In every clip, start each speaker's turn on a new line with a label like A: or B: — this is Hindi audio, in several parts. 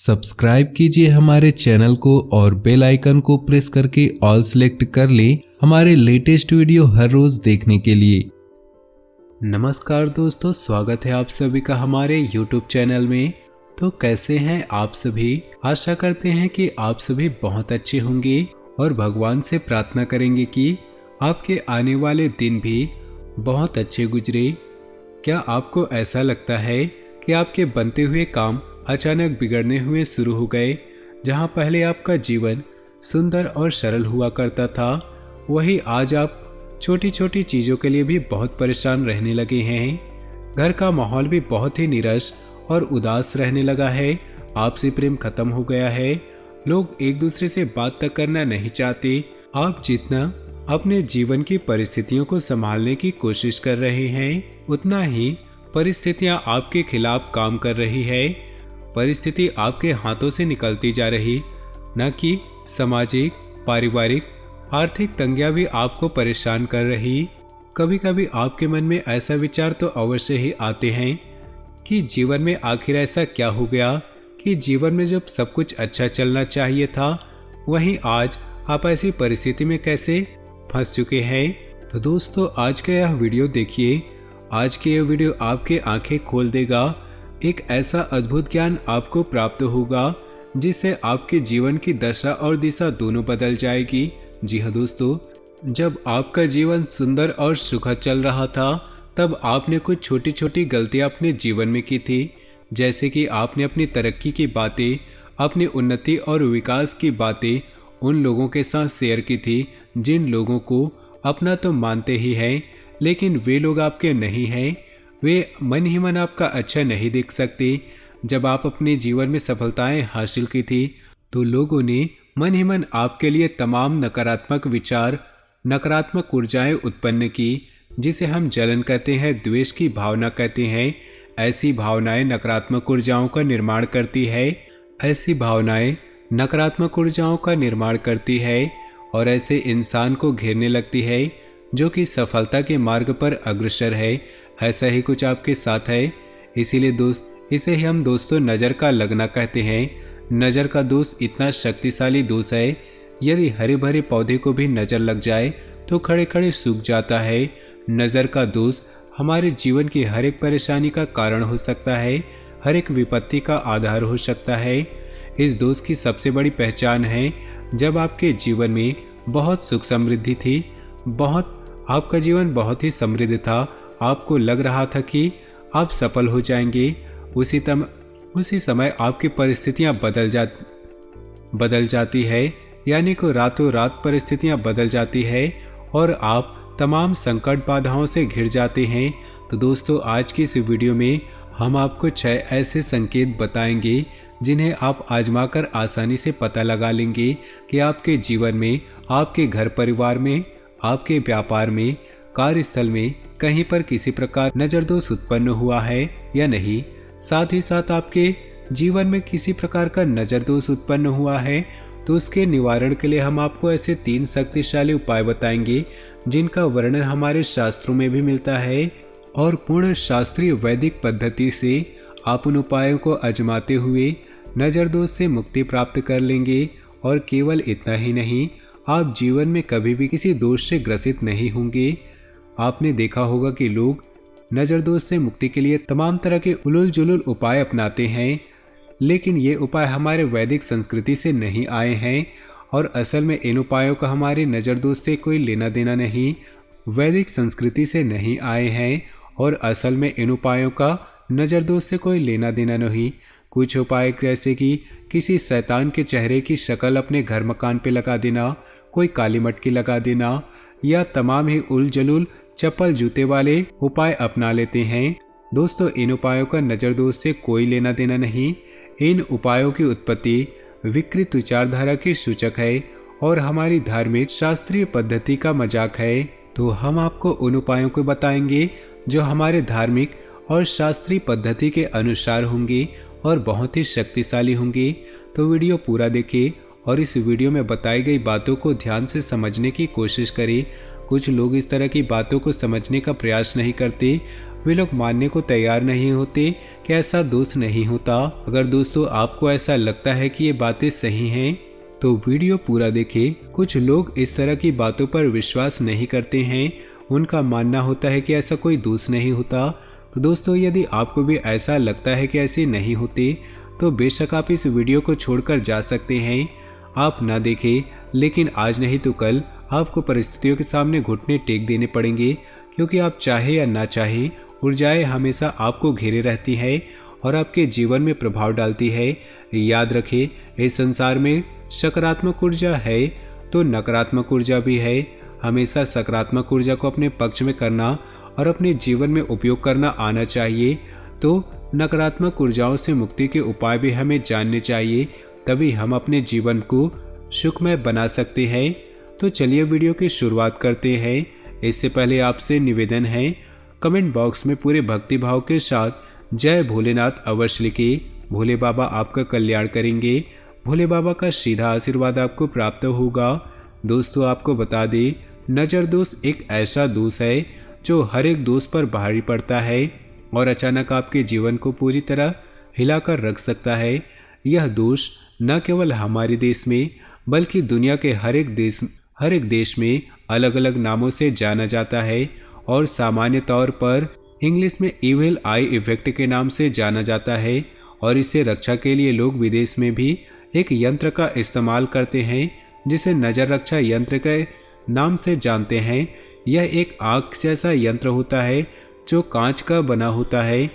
A: सब्सक्राइब कीजिए हमारे चैनल को और बेल आइकन को प्रेस करके ऑल सेलेक्ट कर लें हमारे लेटेस्ट वीडियो हर रोज देखने के लिए। नमस्कार दोस्तों, स्वागत है आप सभी का हमारे YouTube चैनल में। तो कैसे हैं आप सभी? आशा करते हैं कि आप सभी बहुत अच्छे होंगे और भगवान से प्रार्थना करेंगे कि आपके आने वाले दिन भी बहुत अच्छे गुजरे। क्या आपको ऐसा लगता है कि आपके बनते हुए काम अचानक बिगड़ने हुए शुरू हो गए? जहां पहले आपका जीवन सुंदर और सरल हुआ करता था, वही आज आप छोटी छोटी चीज़ों के लिए भी बहुत परेशान रहने लगे हैं। घर का माहौल भी बहुत ही नीरस और उदास रहने लगा है। आपसी प्रेम खत्म हो गया है। लोग एक दूसरे से बात तक करना नहीं चाहते। आप जितना अपने जीवन की परिस्थितियों को संभालने की कोशिश कर रहे हैं, उतना ही परिस्थितियां आपके खिलाफ काम कर रही है। परिस्थिति आपके हाथों से निकलती जा रही, न कि सामाजिक, पारिवारिक, आर्थिक तंगियां भी आपको परेशान कर रही। कभी कभी आपके मन में ऐसा विचार तो अवश्य ही आते हैं कि जीवन में आखिर ऐसा क्या हो गया कि जीवन में जब सब कुछ अच्छा चलना चाहिए था, वहीं आज आप ऐसी परिस्थिति में कैसे फंस चुके हैं। तो दोस्तों, आज का यह वीडियो देखिए। आज की यह वीडियो आपके आंखें खोल देगा। एक ऐसा अद्भुत ज्ञान आपको प्राप्त होगा जिससे आपके जीवन की दशा और दिशा दोनों बदल जाएगी। जी हाँ दोस्तों, जब आपका जीवन सुंदर और सुखद चल रहा था, तब आपने कुछ छोटी छोटी गलतियां अपने जीवन में की थी। जैसे कि आपने अपनी तरक्की की बातें, अपनी उन्नति और विकास की बातें उन लोगों के साथ शेयर की थी जिन लोगों को अपना तो मानते ही हैं, लेकिन वे लोग आपके नहीं हैं। वे मन ही मन आपका अच्छा नहीं देख सकते। जब आप अपने जीवन में सफलताएं हासिल की थी, तो लोगों ने मन ही मन आपके लिए तमाम नकारात्मक विचार, नकारात्मक ऊर्जाएं उत्पन्न की, जिसे हम जलन कहते हैं, द्वेष की भावना कहते हैं। ऐसी भावनाएं नकारात्मक ऊर्जाओं का निर्माण करती है। ऐसी भावनाएं नकारात्मक ऊर्जाओं का निर्माण करती है और ऐसे इंसान को घेरने लगती है जो कि सफलता के मार्ग पर अग्रसर है। ऐसा ही कुछ आपके साथ है। इसीलिए इसे ही हम दोस्तों नज़र का लगना कहते हैं। नज़र का दोष इतना शक्तिशाली दोष है, यदि हरे भरे पौधे को भी नज़र लग जाए तो खड़े खड़े सूख जाता है। नज़र का दोष हमारे जीवन की हर एक परेशानी का कारण हो सकता है, हर एक विपत्ति का आधार हो सकता है। इस दोष की सबसे बड़ी पहचान है जब आपके जीवन में बहुत सुख समृद्धि थी, आपका जीवन बहुत ही समृद्ध था, आपको लग रहा था कि आप सफल हो जाएंगे। उसी समय आपकी परिस्थितियां बदल जाती है, यानी कि रातों रात परिस्थितियां बदल जाती है और आप तमाम संकट बाधाओं से घिर जाते हैं। तो दोस्तों, आज की इस वीडियो में हम आपको 6 ऐसे संकेत बताएंगे जिन्हें आप आजमाकर आसानी से पता लगा लेंगे कि आपके जीवन में, आपके घर परिवार में, आपके व्यापार में, कार्यस्थल में कहीं पर किसी प्रकार नजर दोष उत्पन्न हुआ है या नहीं। साथ ही साथ आपके जीवन में किसी प्रकार का नजर दोष उत्पन्न हुआ है तो उसके निवारण के लिए हम आपको ऐसे 3 शक्तिशाली उपाय बताएंगे जिनका वर्णन हमारे शास्त्रों में भी मिलता है और पूर्ण शास्त्रीय वैदिक पद्धति से आप उन उपायों को आजमाते हुए नजर दोष से मुक्ति प्राप्त कर लेंगे। और केवल इतना ही नहीं, आप जीवन में कभी भी किसी दोष से ग्रसित नहीं होंगे। आपने देखा होगा कि लोग नजर दोष से मुक्ति के लिए तमाम तरह के उलूल जुलूल उपाय अपनाते हैं, लेकिन ये उपाय हमारे वैदिक संस्कृति से नहीं आए हैं और असल में इन उपायों का हमारे नजर दोष से कोई लेना देना नहीं, वैदिक संस्कृति से नहीं आए हैं और असल में इन उपायों का नजर दोष से कोई लेना देना नहीं। कुछ उपाय जैसे कि किसी शैतान के चेहरे की शक्ल अपने घर मकान पे लगा देना, कोई काली मटकी लगा देना या तमाम ही उल जलूल चप्पल जूते वाले उपाय अपना लेते हैं। दोस्तों, इन उपायों का नजर दोष से कोई लेना देना नहीं। इन उपायों की उत्पत्ति विकृत विचारधारा की सूचक है और हमारी धार्मिक शास्त्रीय पद्धति का मजाक है। तो हम आपको उन उपायों को बताएंगे जो हमारे धार्मिक और शास्त्रीय पद्धति के अनुसार होंगे और बहुत ही शक्तिशाली होंगे। तो वीडियो पूरा देखें और इस वीडियो में बताई गई बातों को ध्यान से समझने की कोशिश करें। कुछ लोग इस तरह की बातों को समझने का प्रयास नहीं करते, वे लोग मानने को तैयार नहीं होते कि ऐसा दोष नहीं होता। अगर दोस्तों आपको ऐसा लगता है कि ये बातें सही हैं तो वीडियो पूरा देखें। कुछ लोग इस तरह की बातों पर विश्वास नहीं करते हैं, उनका मानना होता है कि ऐसा कोई दोष नहीं होता। तो दोस्तों यदि आपको भी ऐसा लगता है कि ऐसे नहीं होते तो बेशक आप इस वीडियो को छोड़कर जा सकते हैं। आप ना देखें, लेकिन आज नहीं तो कल आपको परिस्थितियों के सामने घुटने टेक देने पड़ेंगे, क्योंकि आप चाहे या ना चाहे ऊर्जाएं हमेशा आपको घेरे रहती है और आपके जीवन में प्रभाव डालती है। याद रखें, इस संसार में सकारात्मक ऊर्जा है तो नकारात्मक ऊर्जा भी है। हमेशा सकारात्मक ऊर्जा को अपने पक्ष में करना और अपने जीवन में उपयोग करना आना चाहिए। तो नकारात्मक ऊर्जाओं से मुक्ति के उपाय भी हमें जानने चाहिए, तभी हम अपने जीवन को सुखमय बना सकते हैं। तो चलिए वीडियो की शुरुआत करते हैं। इससे पहले आपसे निवेदन है, कमेंट बॉक्स में पूरे भक्ति भाव के साथ जय भोलेनाथ अवश्य लिखिए। भोले बाबा आपका कल्याण करेंगे। भोले बाबा का सीधा आशीर्वाद आपको प्राप्त होगा। दोस्तों आपको बता दें, नज़र दोष एक ऐसा दोष है जो हर एक दोस्त पर भारी पड़ता है और अचानक आपके जीवन को पूरी तरह हिलाकर रख सकता है। यह दोष न केवल हमारे देश में बल्कि दुनिया के हर एक देश में अलग अलग नामों से जाना जाता है और सामान्य तौर पर इंग्लिश में इविल आई इफेक्ट के नाम से जाना जाता है। और इससे रक्षा के लिए लोग विदेश में भी एक यंत्र का इस्तेमाल करते हैं जिसे नज़र रक्षा यंत्र के नाम से जानते हैं। यह एक आँख जैसा यंत्र होता है जो कांच का बना होता है,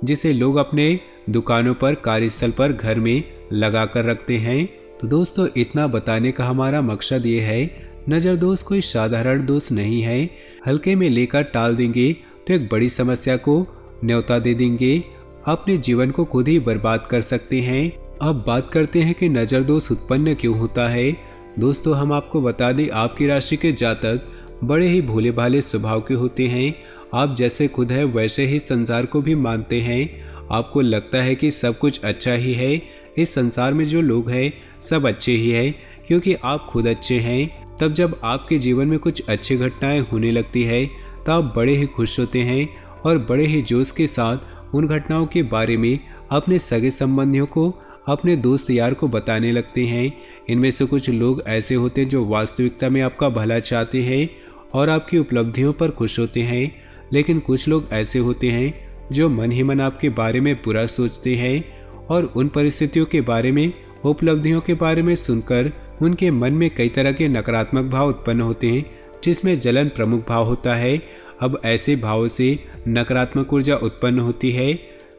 A: जिसे लोग अपने दुकानों पर, कार्यस्थल पर, घर में लगा कर रखते हैं। तो दोस्तों इतना बताने का हमारा मकसद ये है, नज़र दोष कोई साधारण दोष नहीं है। हल्के में लेकर टाल देंगे तो एक बड़ी समस्या को न्योता दे देंगे, अपने जीवन को खुद ही बर्बाद कर सकते हैं। अब बात करते हैं कि नज़र दोष उत्पन्न क्यों होता है। दोस्तों हम आपको बता दें, आपकी राशि के जातक बड़े ही भोले भाले स्वभाव के होते हैं। आप जैसे खुद है वैसे ही संसार को भी मानते हैं। आपको लगता है कि सब कुछ अच्छा ही है, इस संसार में जो लोग हैं सब अच्छे ही हैं क्योंकि आप खुद अच्छे हैं। तब जब आपके जीवन में कुछ अच्छी घटनाएं होने लगती है तो आप बड़े ही खुश होते हैं और बड़े ही जोश के साथ उन घटनाओं के बारे में अपने सगे संबंधियों को, अपने दोस्त यार को बताने लगते हैं। इनमें से कुछ लोग ऐसे होते हैं जो वास्तविकता में आपका भला चाहते हैं और आपकी उपलब्धियों पर खुश होते हैं, लेकिन कुछ लोग ऐसे होते हैं जो मन ही मन आपके बारे में बुरा सोचते हैं और उन परिस्थितियों के बारे में, उपलब्धियों के बारे में सुनकर उनके मन में कई तरह के नकारात्मक भाव उत्पन्न होते हैं, जिसमें जलन प्रमुख भाव होता है। अब ऐसे भावों से नकारात्मक ऊर्जा उत्पन्न होती है।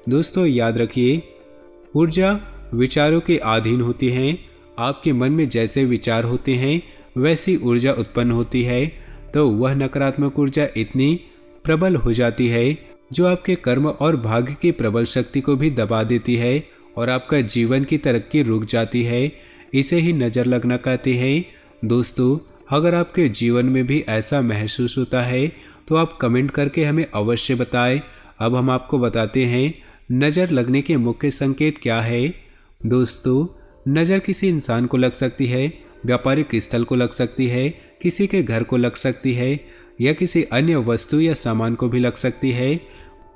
A: दोस्तों याद रखिए, ऊर्जा विचारों के अधीन होती है। आपके मन में जैसे विचार होते हैं वैसी ऊर्जा उत्पन्न होती है, तो वह नकारात्मक ऊर्जा इतनी प्रबल हो जाती है जो आपके कर्म और भाग्य की प्रबल शक्ति को भी दबा देती है और आपका जीवन की तरक्की रुक जाती है। इसे ही नज़र लगना कहते हैं। दोस्तों अगर आपके जीवन में भी ऐसा महसूस होता है तो आप कमेंट करके हमें अवश्य बताएं। अब हम आपको बताते हैं नज़र लगने के मुख्य संकेत क्या है। दोस्तों नज़र किसी इंसान को लग सकती है, व्यापारिक स्थल को लग सकती है, किसी के घर को लग सकती है या किसी अन्य वस्तु या सामान को भी लग सकती है।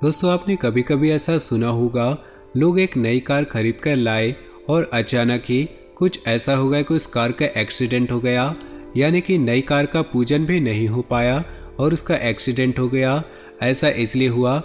A: दोस्तों आपने कभी कभी ऐसा सुना होगा, लोग एक नई कार खरीद कर लाए और अचानक ही कुछ ऐसा हो गया कि उस कार का एक्सीडेंट हो गया, यानी कि नई कार का पूजन भी नहीं हो पाया और उसका एक्सीडेंट हो गया। ऐसा इसलिए हुआ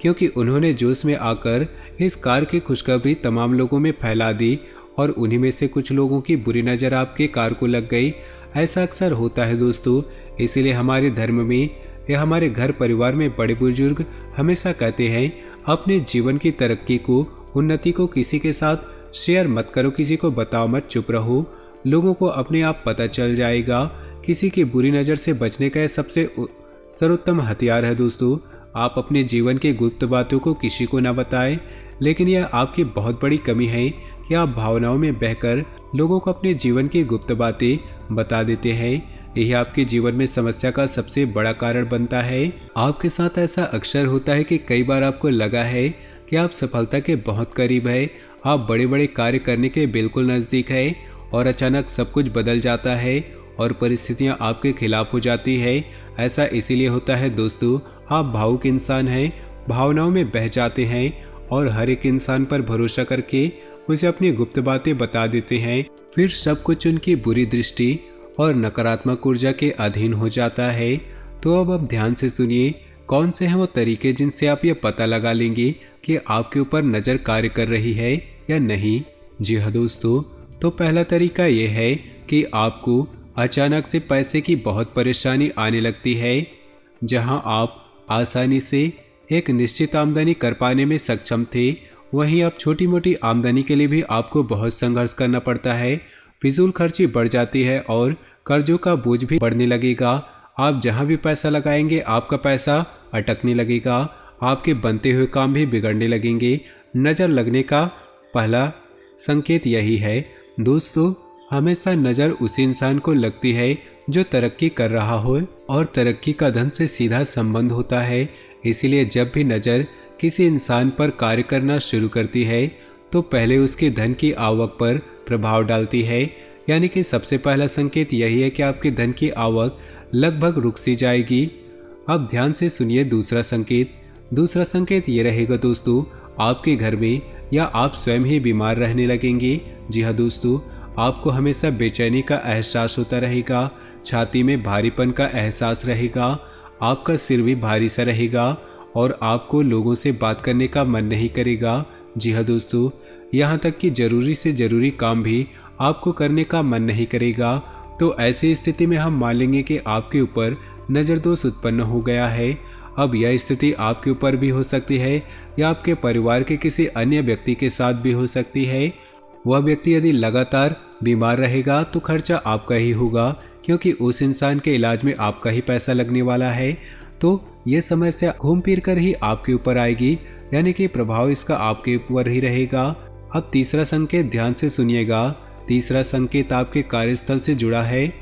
A: क्योंकि उन्होंने जोश में आकर इस कार की खुशखबरी तमाम लोगों में फैला दी और उन्हीं में से कुछ लोगों की बुरी नज़र आपके कार को लग गई। ऐसा अक्सर होता है दोस्तों, इसीलिए हमारे धर्म में या हमारे घर परिवार में बड़े बुजुर्ग हमेशा कहते हैं, अपने जीवन की तरक्की को, उन्नति को किसी के साथ शेयर मत करो, किसी को बताओ मत, चुप रहो, लोगों को अपने आप पता चल जाएगा। किसी की बुरी नज़र से बचने का यह सबसे सर्वोत्तम हथियार है। दोस्तों आप अपने जीवन की गुप्त बातों को किसी को ना बताएं, लेकिन यह आपकी बहुत बड़ी कमी है कि आप भावनाओं में बहकर लोगों को अपने जीवन की गुप्त बातें बता देते हैं। यही आपके जीवन में समस्या का सबसे बड़ा कारण बनता है। आपके साथ ऐसा अक्सर होता है कि कई बार आपको लगा है कि आप सफलता के बहुत करीब है, आप बड़े बड़े कार्य करने के बिल्कुल नज़दीक है और अचानक सब कुछ बदल जाता है और परिस्थितियां आपके खिलाफ हो जाती है। ऐसा इसीलिए होता है दोस्तों, आप भावुक इंसान हैं भावनाओं में बह जाते हैं और हर एक इंसान पर भरोसा करके उसे अपनी गुप्त बातें बता देते हैं। फिर सब कुछ उनकी बुरी दृष्टि और नकारात्मक ऊर्जा के अधीन हो जाता है। तो अब आप ध्यान से सुनिए, कौन से हैं वो तरीके जिनसे आप ये पता लगा लेंगे कि आपके ऊपर नज़र कार्य कर रही है या नहीं। जी हाँ दोस्तों, तो पहला तरीका ये है कि आपको अचानक से पैसे की बहुत परेशानी आने लगती है। जहां आप आसानी से एक निश्चित आमदनी कर पाने में सक्षम थे, वहीं अब छोटी मोटी आमदनी के लिए भी आपको बहुत संघर्ष करना पड़ता है। फिजूल खर्ची बढ़ जाती है और कर्जों का बोझ भी बढ़ने लगेगा। आप जहां भी पैसा लगाएंगे आपका पैसा अटकने लगेगा, आपके बनते हुए काम भी बिगड़ने लगेंगे। नज़र लगने का पहला संकेत यही है। दोस्तों, हमेशा नज़र उसी इंसान को लगती है जो तरक्की कर रहा हो, और तरक्की का धन से सीधा संबंध होता है। इसीलिए जब भी नज़र किसी इंसान पर कार्य करना शुरू करती है तो पहले उसके धन की आवक पर प्रभाव डालती है। यानी कि सबसे पहला संकेत यही है कि आपके धन की आवक लगभग रुक सी जाएगी। अब ध्यान से सुनिए दूसरा संकेत ये रहेगा दोस्तों, आपके घर में या आप स्वयं ही बीमार रहने लगेंगे। जी हाँ दोस्तों, आपको हमेशा बेचैनी का एहसास होता रहेगा, छाती में भारीपन का एहसास रहेगा, आपका सिर भी भारी सा रहेगा और आपको लोगों से बात करने का मन नहीं करेगा। जी हाँ दोस्तों, यहाँ तक कि जरूरी से जरूरी काम भी आपको करने का मन नहीं करेगा। तो ऐसी स्थिति में हम मान लेंगे कि आपके ऊपर नज़र दोष उत्पन्न हो गया है। अब यह स्थिति आपके ऊपर भी हो सकती है या आपके परिवार के किसी अन्य व्यक्ति के साथ भी हो सकती है। वह व्यक्ति यदि लगातार बीमार रहेगा तो खर्चा आपका ही होगा, क्योंकि उस इंसान के इलाज में आपका ही पैसा लगने वाला है। तो ये समस्या घूम फिर कर ही आपके ऊपर आएगी, यानी कि प्रभाव इसका आपके ऊपर ही रहेगा। अब तीसरा संकेत ध्यान से सुनिएगा। तीसरा संकेत आपके कार्यस्थल से जुड़ा है,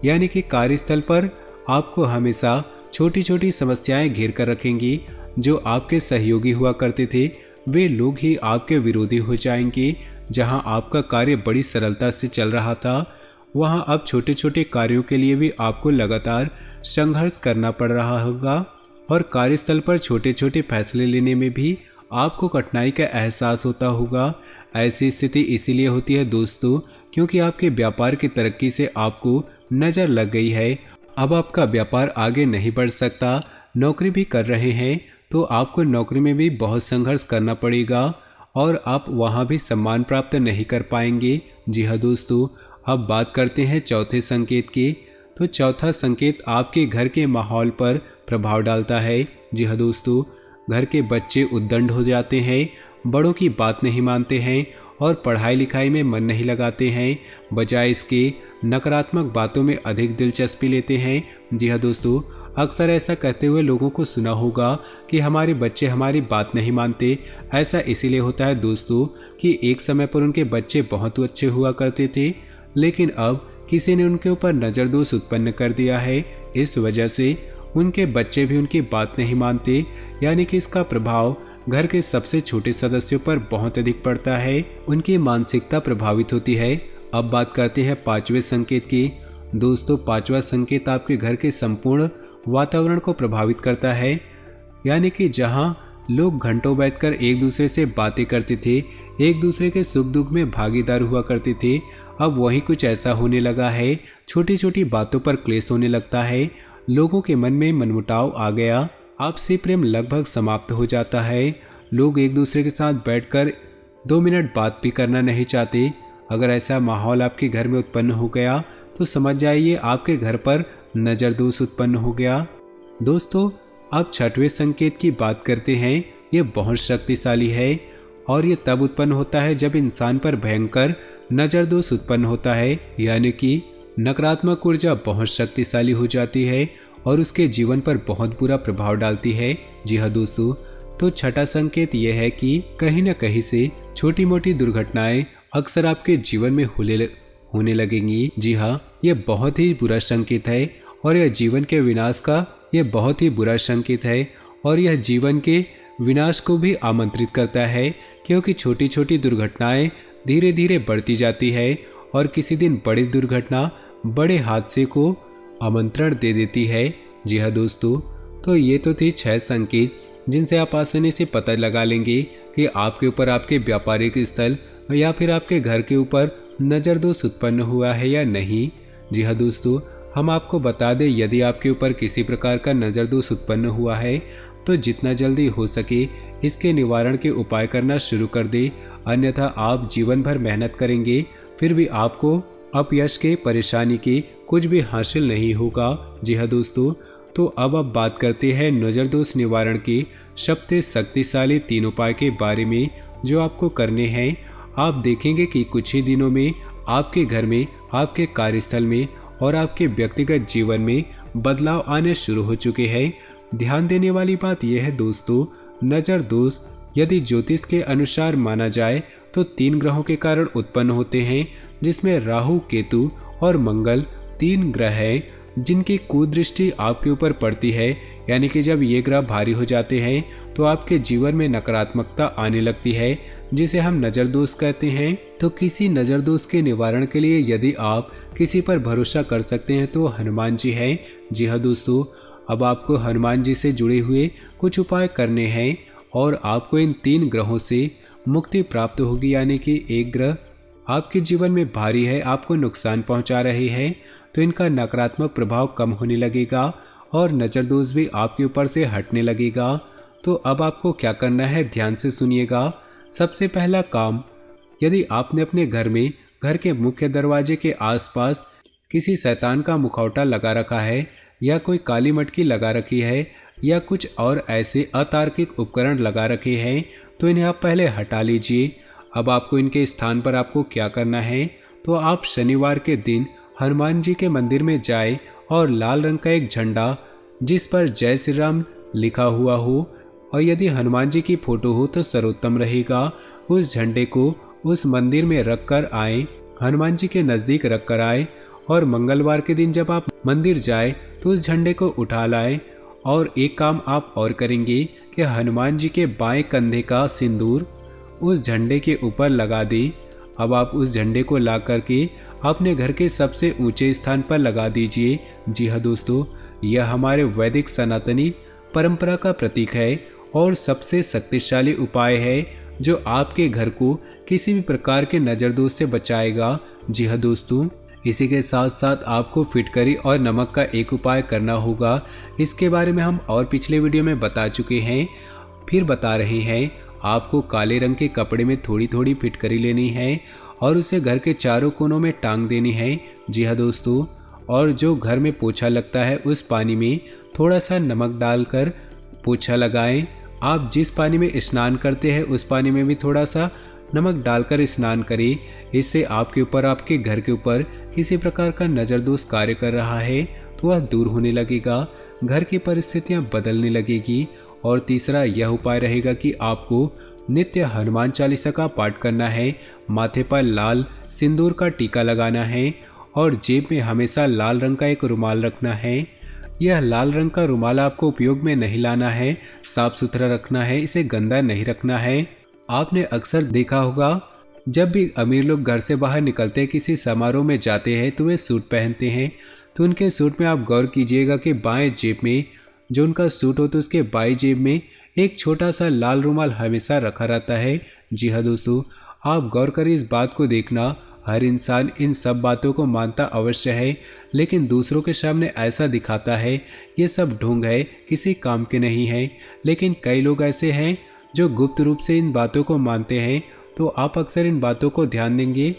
A: यानी कि कार्यस्थल पर आपको हमेशा छोटी छोटी समस्याएं घेर कर रखेंगी। जो आपके सहयोगी हुआ करते थे वे लोग ही आपके विरोधी हो जाएंगे। जहां आपका कार्य बड़ी सरलता से चल रहा था, वहां अब छोटे छोटे कार्यों के लिए भी आपको लगातार संघर्ष करना पड़ रहा होगा और कार्यस्थल पर छोटे छोटे फैसले लेने में भी आपको कठिनाई का एहसास होता होगा। ऐसी स्थिति इसीलिए होती है दोस्तों, क्योंकि आपके व्यापार की तरक्की से आपको नज़र लग गई है। अब आपका व्यापार आगे नहीं बढ़ सकता। नौकरी भी कर रहे हैं तो आपको नौकरी में भी बहुत संघर्ष करना पड़ेगा और आप वहां भी सम्मान प्राप्त नहीं कर पाएंगे। जी हाँ दोस्तों, अब बात करते हैं चौथे संकेत की। तो चौथा संकेत आपके घर के माहौल पर प्रभाव डालता है। जी हाँ दोस्तों, घर के बच्चे उद्दंड हो जाते हैं, बड़ों की बात नहीं मानते हैं और पढ़ाई लिखाई में मन नहीं लगाते हैं, बजाय इसके नकारात्मक बातों में अधिक दिलचस्पी लेते हैं। जी हाँ दोस्तों, अक्सर ऐसा कहते हुए लोगों को सुना होगा कि हमारे बच्चे हमारी बात नहीं मानते। ऐसा इसीलिए होता है दोस्तों कि एक समय पर उनके बच्चे बहुत अच्छे हुआ करते थे, लेकिन अब किसी ने उनके ऊपर नज़र दोष उत्पन्न कर दिया है। इस वजह से उनके बच्चे भी उनकी बात नहीं मानते, यानी कि इसका प्रभाव घर के सबसे छोटे सदस्यों पर बहुत अधिक पड़ता है। उनकी मानसिकता प्रभावित होती है। अब बात करते हैं पांचवें संकेत की। दोस्तों, पांचवा संकेत आपके घर के संपूर्ण वातावरण को प्रभावित करता है, यानी कि जहां लोग घंटों बैठकर एक दूसरे से बातें करते थे, एक दूसरे के सुख दुख में भागीदार हुआ करते थे, अब वही कुछ ऐसा होने लगा है। छोटी छोटी बातों पर क्लेश होने लगता है, लोगों के मन में मनमुटाव आ गया, आपसी प्रेम लगभग समाप्त हो जाता है। लोग एक दूसरे के साथ बैठकर 2 मिनट बात भी करना नहीं चाहते। अगर ऐसा माहौल आपके घर में उत्पन्न हो गया तो समझ जाइए आपके घर पर नज़र दोष उत्पन्न हो गया। दोस्तों, अब छठवें संकेत की बात करते हैं। ये बहुत शक्तिशाली है और ये तब उत्पन्न होता है जब इंसान पर भयंकर नज़र दोष उत्पन्न होता है, यानी कि नकारात्मक ऊर्जा बहुत शक्तिशाली हो जाती है और उसके जीवन पर बहुत बुरा प्रभाव डालती है। जी हाँ दोस्तों, तो छठा संकेत यह है कि कहीं न कहीं से छोटी मोटी दुर्घटनाएं अक्सर आपके जीवन में होने लगेंगी। जी हाँ, ये बहुत ही बुरा संकेत है और यह जीवन के विनाश का यह बहुत ही बुरा संकेत है और यह जीवन के विनाश को भी आमंत्रित करता है, क्योंकि छोटी छोटी दुर्घटनाएं धीरे धीरे बढ़ती जाती है और किसी दिन बड़ी दुर्घटना बड़े हादसे को आमंत्रण दे देती है। जी हाँ दोस्तों, तो ये तो थे 6 संकेत जिनसे आप आसानी से पता लगा लेंगे कि आपके ऊपर आपके व्यापारिक स्थल या फिर आपके घर के ऊपर नज़र दोष उत्पन्न हुआ है या नहीं। जी हाँ दोस्तों, हम आपको बता दें, यदि आपके ऊपर किसी प्रकार का नज़र दोष उत्पन्न हुआ है तो जितना जल्दी हो सके इसके निवारण के उपाय करना शुरू कर दे, अन्यथा आप जीवन भर मेहनत करेंगे फिर भी आपको अपयश के, परेशानी के कुछ भी हासिल नहीं होगा। जी हाँ दोस्तों, तो अब बात करते हैं नज़र दोष निवारण के सबसे शक्तिशाली 3 उपाय के बारे में जो आपको करने हैं। आप देखेंगे कि कुछ ही दिनों में आपके घर में, आपके कार्यस्थल में और आपके व्यक्तिगत जीवन में बदलाव आने शुरू हो चुके हैं। ध्यान देने वाली बात यह है दोस्तों, नज़र दोष यदि ज्योतिष के अनुसार माना जाए तो 3 ग्रहों के कारण उत्पन्न होते हैं, जिसमें राहु, केतु और मंगल 3 ग्रह हैं जिनकी कुदृष्टि आपके ऊपर पड़ती है। यानी कि जब ये ग्रह भारी हो जाते हैं तो आपके जीवन में नकारात्मकता आने लगती है, जिसे हम नज़र दोष कहते हैं। तो किसी नज़र दोष के निवारण के लिए यदि आप किसी पर भरोसा कर सकते हैं तो हनुमान जी हैं। जी हाँ दोस्तों, अब आपको हनुमान जी से जुड़े हुए कुछ उपाय करने हैं और आपको इन 3 ग्रहों से मुक्ति प्राप्त होगी। यानी कि एक ग्रह आपके जीवन में भारी है, आपको नुकसान पहुंचा रहे हैं, तो इनका नकारात्मक प्रभाव कम होने लगेगा और नज़र दोष भी आपके ऊपर से हटने लगेगा। तो अब आपको क्या करना है, ध्यान से सुनिएगा। सबसे पहला काम, यदि आपने अपने घर में, घर के मुख्य दरवाजे के आसपास किसी शैतान का मुखौटा लगा रखा है या कोई काली मटकी लगा रखी है या कुछ और ऐसे अतार्किक उपकरण लगा रखे हैं, तो इन्हें आप पहले हटा लीजिए। अब आपको इनके स्थान पर आपको क्या करना है, तो आप शनिवार के दिन हनुमान जी के मंदिर में जाए और लाल रंग का एक झंडा जिस पर जय श्री राम लिखा हुआ हो और यदि हनुमान जी की फोटो हो तो सर्वोत्तम रहेगा, उस झंडे को उस मंदिर में रख कर आए, हनुमान जी के नज़दीक रख कर आए और मंगलवार के दिन जब आप मंदिर जाए तो उस झंडे को उठा लाए। और एक काम आप और करेंगे कि हनुमान जी के बाएं कंधे का सिंदूर उस झंडे के ऊपर लगा दें। अब आप उस झंडे को ला करके अपने घर के सबसे ऊंचे स्थान पर लगा दीजिए। जी हाँ दोस्तों, यह हमारे वैदिक सनातनी परंपरा का प्रतीक है और सबसे शक्तिशाली उपाय है जो आपके घर को किसी भी प्रकार के नज़र दोष से बचाएगा। जी हाँ दोस्तों, इसी के साथ साथ आपको फिटकरी और नमक का एक उपाय करना होगा। इसके बारे में हम और पिछले वीडियो में बता चुके हैं, फिर बता रहे हैं। आपको काले रंग के कपड़े में थोड़ी थोड़ी फिटकरी लेनी है और उसे घर के चारों कोनों में टांग देनी है। जी हाँ दोस्तों, और जो घर में पोछा लगता है उस पानी में थोड़ा सा नमक डालकर पोछा लगाएं। आप जिस पानी में स्नान करते हैं उस पानी में भी थोड़ा सा नमक डालकर स्नान करें। इससे आपके ऊपर, आपके घर के ऊपर किसी प्रकार का नज़र दोष कार्य कर रहा है तो वह दूर होने लगेगा, घर की परिस्थितियां बदलने लगेगी। और तीसरा यह उपाय रहेगा कि आपको नित्य हनुमान चालीसा का पाठ करना है, माथे पर लाल सिंदूर का टीका लगाना है और जेब में हमेशा लाल रंग का एक रुमाल रखना है। यह लाल रंग का रुमाल आपको उपयोग में नहीं लाना है, साफ सुथरा रखना है, इसे गंदा नहीं रखना है। आपने अक्सर देखा होगा जब भी अमीर लोग घर से बाहर निकलते, किसी समारोह में जाते हैं तो वे सूट पहनते हैं, तो उनके सूट में आप गौर कीजिएगा कि बाएं जेब में जो उनका सूट हो तो उसके बाएं जेब में एक छोटा सा लाल रुमाल हमेशा रखा रहता है। जी हाँ दोस्तों, आप गौर करें इस बात को देखना। हर इंसान इन सब बातों को मानता अवश्य है, लेकिन दूसरों के सामने ऐसा दिखाता है ये सब ढोंग है, किसी काम के नहीं है। लेकिन कई लोग ऐसे हैं जो गुप्त रूप से इन बातों को मानते हैं, तो आप अक्सर इन बातों को ध्यान देंगे,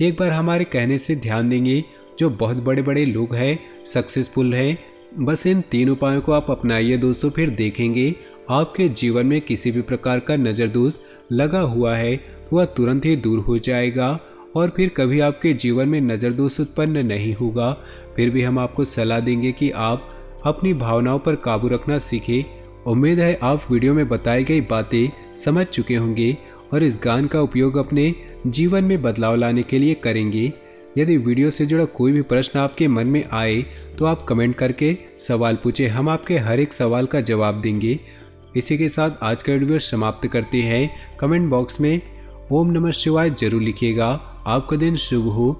A: एक बार हमारे कहने से ध्यान देंगे। जो बहुत बड़े बड़े लोग हैं, सक्सेसफुल हैं, बस इन 3 उपायों को आप अपनाइए दोस्तों, फिर देखेंगे आपके जीवन में किसी भी प्रकार का नज़र दोष लगा हुआ है तो वह तुरंत ही दूर हो जाएगा और फिर कभी आपके जीवन में नज़र दोष उत्पन्न नहीं होगा। फिर भी हम आपको सलाह देंगे कि आप अपनी भावनाओं पर काबू रखना सीखें। उम्मीद है आप वीडियो में बताई गई बातें समझ चुके होंगे और इस ज्ञान का उपयोग अपने जीवन में बदलाव लाने के लिए करेंगे। यदि वीडियो से जुड़ा कोई भी प्रश्न आपके मन में आए तो आप कमेंट करके सवाल पूछें, हम आपके हर एक सवाल का जवाब देंगे। इसी के साथ आज का वीडियो समाप्त करते हैं। कमेंट बॉक्स में ओम नमः शिवाय जरूर लिखिएगा। आपका दिन शुभ हो।